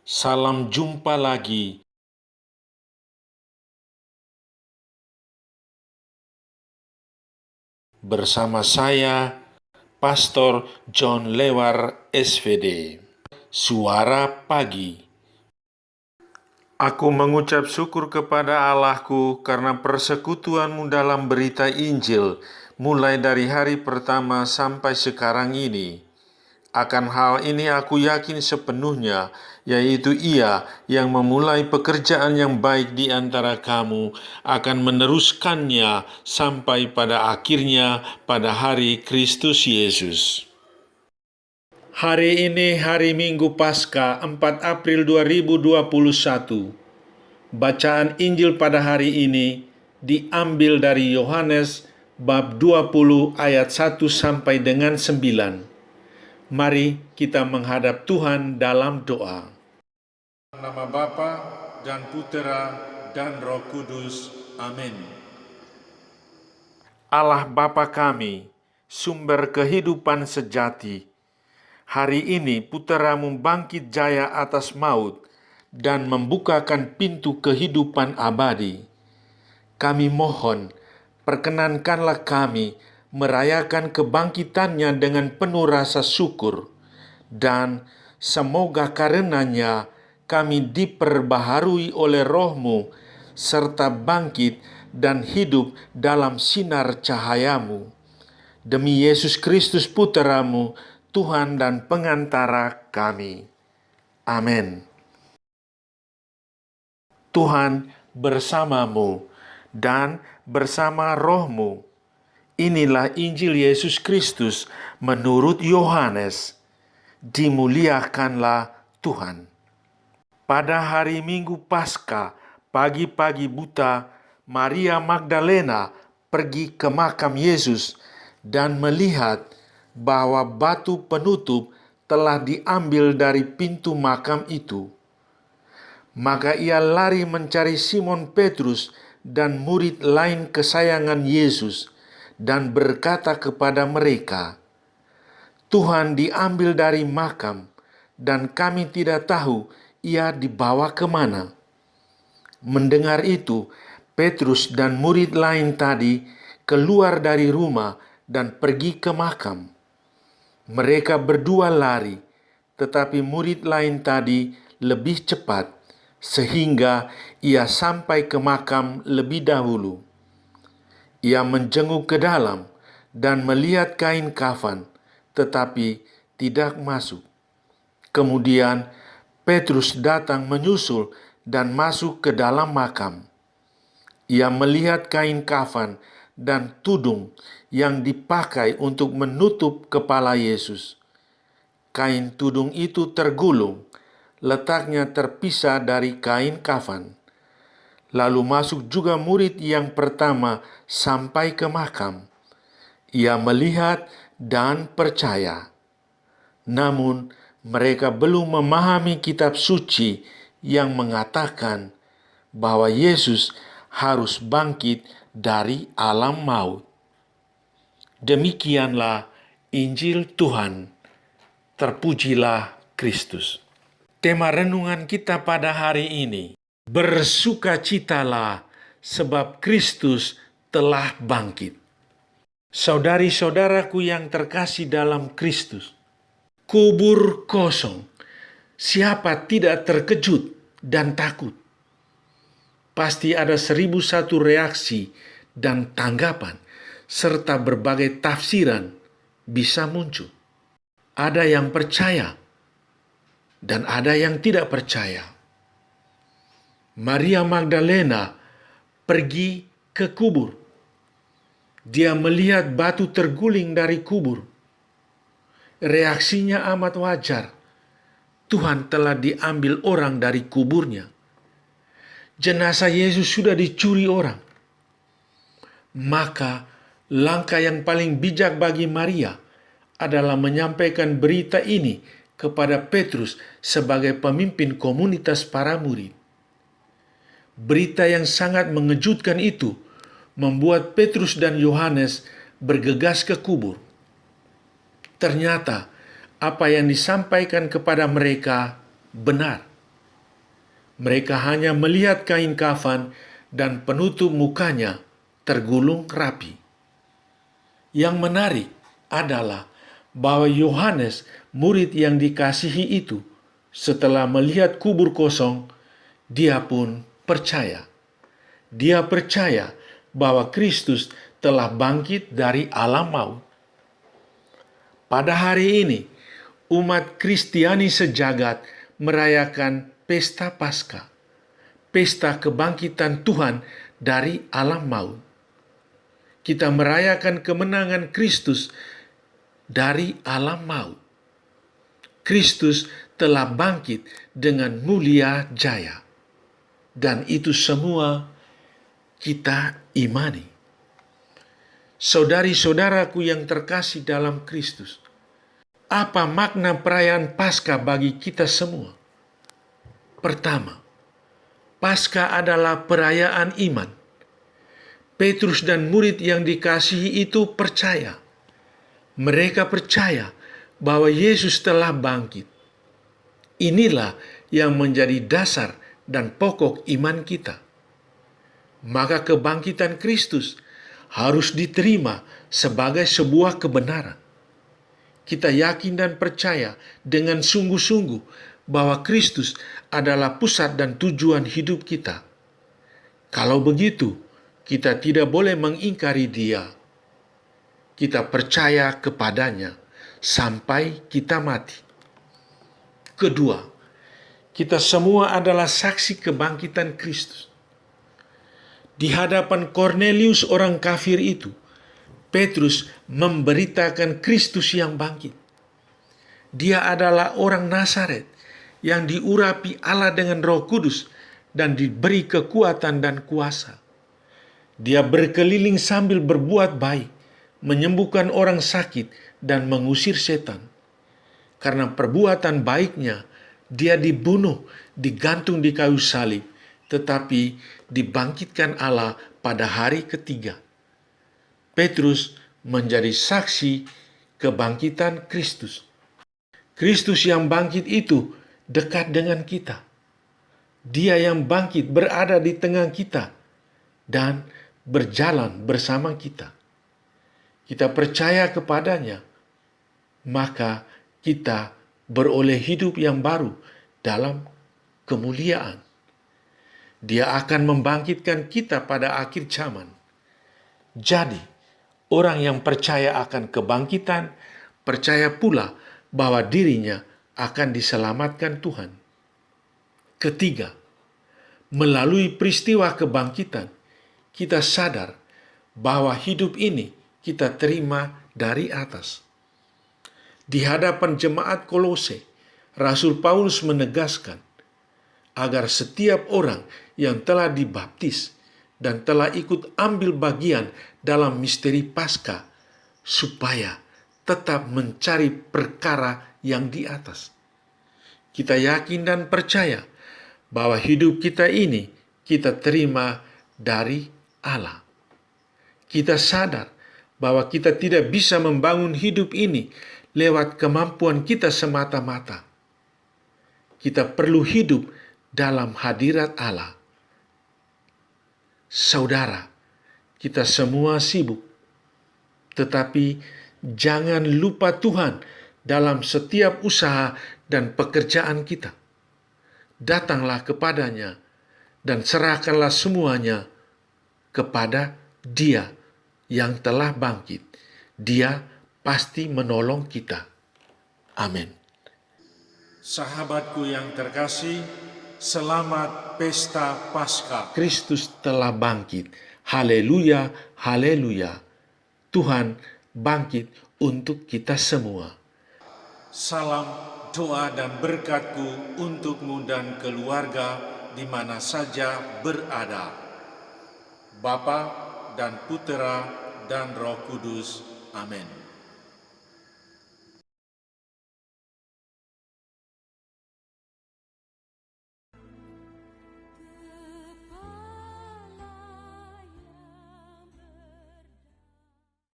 Salam jumpa lagi bersama saya, Pastor John Lewar SVD. Suara Pagi. Aku mengucap syukur kepada Allahku karena persekutuanmu dalam berita Injil, mulai dari hari pertama sampai sekarang ini. Akan hal ini aku yakin sepenuhnya, yaitu Ia yang memulai pekerjaan yang baik di antara kamu akan meneruskannya sampai pada akhirnya pada hari Kristus Yesus. Hari ini hari Minggu Paskah 4 April 2021. Bacaan Injil pada hari ini diambil dari Yohanes bab 20 ayat 1 sampai dengan 9. Mari kita menghadap Tuhan dalam doa. Nama Bapa dan Putera dan Roh Kudus. Amin. Allah Bapa kami, sumber kehidupan sejati, hari ini Puteramu bangkit jaya atas maut dan membukakan pintu kehidupan abadi. Kami mohon, perkenankanlah kami merayakan kebangkitannya dengan penuh rasa syukur, dan semoga karenanya kami diperbaharui oleh Roh-Mu, serta bangkit dan hidup dalam sinar cahayamu. Demi Yesus Kristus Puteramu, Tuhan dan pengantara kami. Amin. Tuhan bersamamu dan bersama Roh-Mu. Inilah Injil Yesus Kristus menurut Yohanes. Dimuliakanlah Tuhan. Pada hari Minggu Paskah, pagi-pagi buta, Maria Magdalena pergi ke makam Yesus dan melihat bahwa batu penutup telah diambil dari pintu makam itu. Maka ia lari mencari Simon Petrus dan murid lain kesayangan Yesus, dan berkata kepada mereka, "Tuhan diambil dari makam, dan kami tidak tahu ia dibawa kemana." Mendengar itu, Petrus dan murid lain tadi keluar dari rumah dan pergi ke makam. Mereka berdua lari, tetapi murid lain tadi lebih cepat, sehingga ia sampai ke makam lebih dahulu. Ia menjenguk ke dalam dan melihat kain kafan, tetapi tidak masuk. Kemudian Petrus datang menyusul dan masuk ke dalam makam. Ia melihat kain kafan dan tudung yang dipakai untuk menutup kepala Yesus. Kain tudung itu tergulung, letaknya terpisah dari kain kafan. Lalu masuk juga murid yang pertama sampai ke makam. Ia melihat dan percaya. Namun mereka belum memahami kitab suci yang mengatakan bahwa Yesus harus bangkit dari alam maut. Demikianlah Injil Tuhan. Terpujilah Kristus. Tema renungan kita pada hari ini: bersukacitalah sebab Kristus telah bangkit. Saudari-saudaraku yang terkasih dalam Kristus, kubur kosong. Siapa tidak terkejut dan takut? Pasti ada 1001 reaksi dan tanggapan, serta berbagai tafsiran bisa muncul. Ada yang percaya dan ada yang tidak percaya. Maria Magdalena pergi ke kubur. Dia melihat batu terguling dari kubur. Reaksinya amat wajar. Tuhan telah diambil orang dari kuburnya. Jenazah Yesus sudah dicuri orang. Maka langkah yang paling bijak bagi Maria adalah menyampaikan berita ini kepada Petrus sebagai pemimpin komunitas para murid. Berita yang sangat mengejutkan itu membuat Petrus dan Yohanes bergegas ke kubur. Ternyata apa yang disampaikan kepada mereka benar. Mereka hanya melihat kain kafan dan penutup mukanya tergulung rapi. Yang menarik adalah bahwa Yohanes, murid yang dikasihi itu, setelah melihat kubur kosong, dia pun percaya. Dia percaya bahwa Kristus telah bangkit dari alam maut. Pada hari ini, umat Kristiani sejagat merayakan pesta Paskah, pesta kebangkitan Tuhan dari alam maut. Kita merayakan kemenangan Kristus dari alam maut. Kristus telah bangkit dengan mulia jaya. Dan itu semua kita imani. Saudari-saudaraku yang terkasih dalam Kristus, apa makna perayaan Paskah bagi kita semua? Pertama, Paskah adalah perayaan iman. Petrus dan murid yang dikasihi itu percaya. Mereka percaya bahwa Yesus telah bangkit. Inilah yang menjadi dasar dan pokok iman kita. Maka kebangkitan Kristus harus diterima sebagai sebuah kebenaran. Kita yakin dan percaya dengan sungguh-sungguh bahwa Kristus adalah pusat dan tujuan hidup kita. Kalau begitu, kita tidak boleh mengingkari Dia. Kita percaya kepadanya sampai kita mati. Kedua, kita semua adalah saksi kebangkitan Kristus. Di hadapan Kornelius orang kafir itu, Petrus memberitakan Kristus yang bangkit. Dia adalah orang Nazaret yang diurapi Allah dengan Roh Kudus dan diberi kekuatan dan kuasa. Dia berkeliling sambil berbuat baik, menyembuhkan orang sakit dan mengusir setan. Karena perbuatan baiknya, dia dibunuh, digantung di kayu salib, tetapi dibangkitkan Allah pada hari ketiga. Petrus menjadi saksi kebangkitan Kristus. Kristus yang bangkit itu dekat dengan kita. Dia yang bangkit berada di tengah kita dan berjalan bersama kita. Kita percaya kepadanya, maka kita beroleh hidup yang baru dalam kemuliaan. Dia akan membangkitkan kita pada akhir zaman. Jadi, orang yang percaya akan kebangkitan, percaya pula bahwa dirinya akan diselamatkan Tuhan. Ketiga, melalui peristiwa kebangkitan, kita sadar bahwa hidup ini kita terima dari atas. Di hadapan jemaat Kolose, Rasul Paulus menegaskan agar setiap orang yang telah dibaptis dan telah ikut ambil bagian dalam misteri Paskah supaya tetap mencari perkara yang di atas. Kita yakin dan percaya bahwa hidup kita ini kita terima dari Allah. Kita sadar bahwa kita tidak bisa membangun hidup ini lewat kemampuan kita semata-mata. Kita perlu hidup dalam hadirat Allah. Saudara, kita semua sibuk, tetapi jangan lupa Tuhan dalam setiap usaha dan pekerjaan kita. Datanglah kepadanya dan serahkanlah semuanya kepada Dia yang telah bangkit. Dia pasti menolong kita. Amin. Sahabatku yang terkasih, selamat pesta Paskah. Kristus telah bangkit. Haleluya, haleluya. Tuhan bangkit untuk kita semua. Salam doa dan berkatku untukmu dan keluarga di mana saja berada. Bapa dan Putera dan Roh Kudus. Amin.